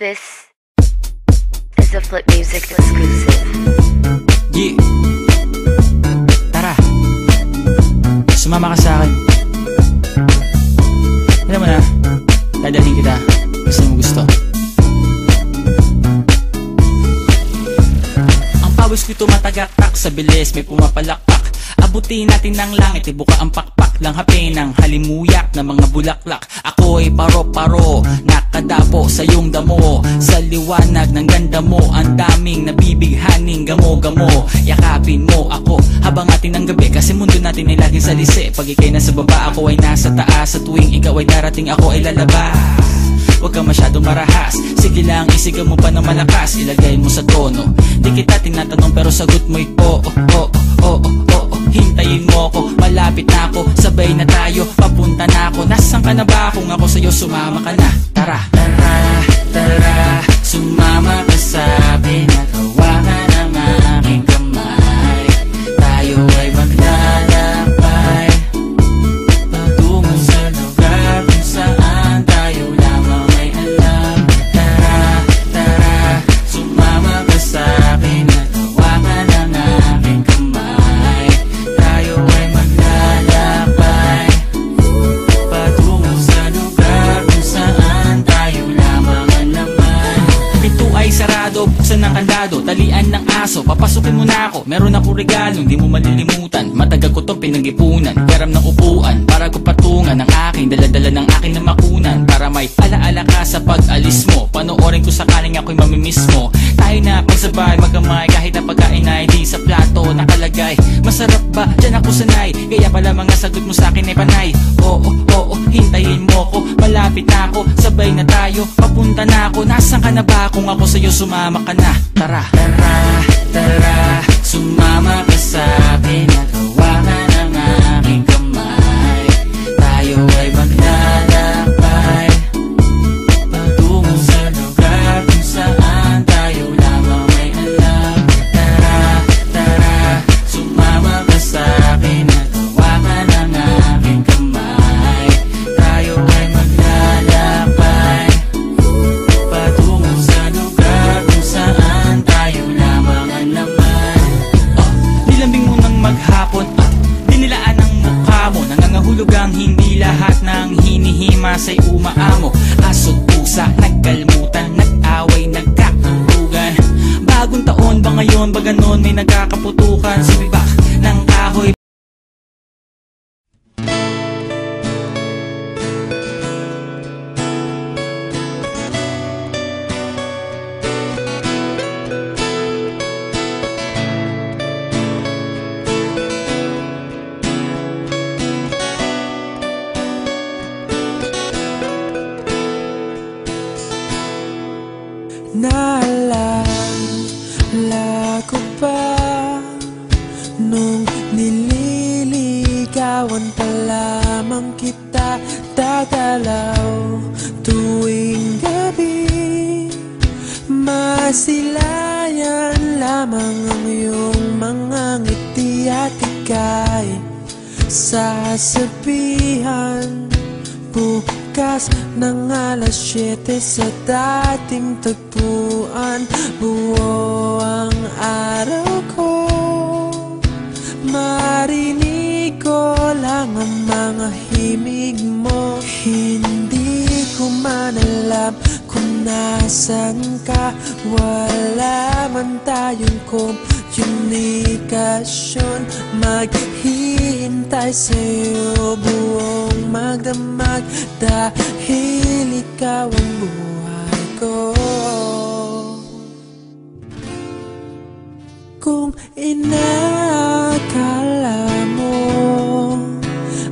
This is a Flip Music exclusive. Yeah. Tara, sumama ka sa akin. Alam mo na, dadalhin kita. Gusto mo gusto. Ang pawis ko'y tumatagaktak sa bilis, may pumapalakpak. Abutin natin ng langit, ibuka ang pakpak lang hapin ng halimuyak na mga bulaklak. Ako'y paro-paro, nakadapo sa iyong damo. Sa liwanag ng ganda mo, ang daming nabibighaning gamo-gamo. Yakapin mo ako habang atin ang gabi, kasi mundo natin ay laging salisi. Pag ikay nasa baba, ako ay nasa taas. Sa tuwing ikaw ay darating, ako ay lalabas. Huwag kang masyadong marahas, sige lang isigaw mo pa ng malakas. Ilagay mo sa tono, di kita tinatanong pero sagot mo'y oo, oo, oo, oo. Hintayin mo ako, malapit na ako, sabay na tayo, papunta na ako. Nasaan ka na ba? Kung ako sa'yo, sumama ka na. Tara, tara, tara, sumama ka sa akin at hawakan ang aking kamay. Tayo ay maglalakbay patungo sa lugar kung saan tayo lamang ay alam. Tara, tara, sumama ka sa akin at hawakan ang aking kamay. Tayo ay maglalakbay patungo sa lugar kung saan tayo lamang ang laman. Pinto ay sarado, buksan ng kandado, talian ng aso, papasukin mo na ako. Meron ako regalo, hindi mo malilimutan. Matagal ko tong pinag-ipunan, peram ng upuan para ko patungan ang aking daladala ng aking namakunan. Para may alaala ka sa pag-alis mo, panoorin ko sakaling ako'y mamimiss mo. Tayo na pagsabay magkamay, kahit na pagkain ay di sa plato nakalagay. Masarap ba? Diyan ako sanay, kaya pala mga sagot mo sa akin ay panay. Oo, oo, hintayin mo ko, malapit na ako, sabay na tayo, papunta na ako. Nasaan ka na ba? Kung ako sa'yo, sumama ka na. Tara, tara, tara, sumama ka sa akin at hawakan ang aking kamay. Tayo ay maglalakbay patungo sa lugar kung saan tayo lamang ay alam. Tara, tara, sumama ka sa akin at hawakan ang aking kamay. Tayo ay maglalakbay patungo sa lugar kung saan tayo lamang ang laman. Nilambing mo ng maghapon at dinilaan ang mukha mo. Nangangahulog ang hindi lahat ng hinihima sa'y umaamo. Aso't pusa, nagkalmutan, nag-away, nagkakulugan. Bagong taon ba ngayon, ba ganon may nagkakaputukan? Sibibak ng kahoy. Naalala ko pa nung nililigawan pa lamang kita, dadalaw tuwing gabi. Masilayan lamang ang iyong mga ngiti at ika'y sasabihan bukas ng alas 7 sa dating tagpuan. Buo ang araw ko, marinig ko lang ang mga himig mo. Hindi ko man alam kung nasan ka, wala man tayong komunikasyon. Maghihintay sa'yo buong magdamag dahil ikaw ang buhay ko. Kung inakala mo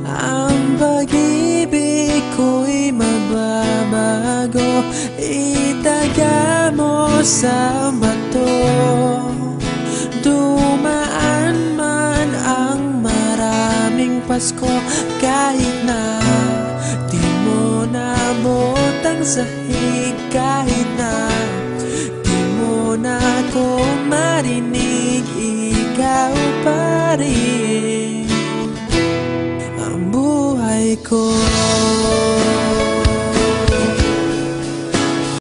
ang pag-ibig ko'y mababago, itaga mo sa bato. Dumaan man ang maraming Pasko, kahit na di mo nabot ang sahig, kahit na di mo na ako marinig, ikaw pa rin ang buhay ko.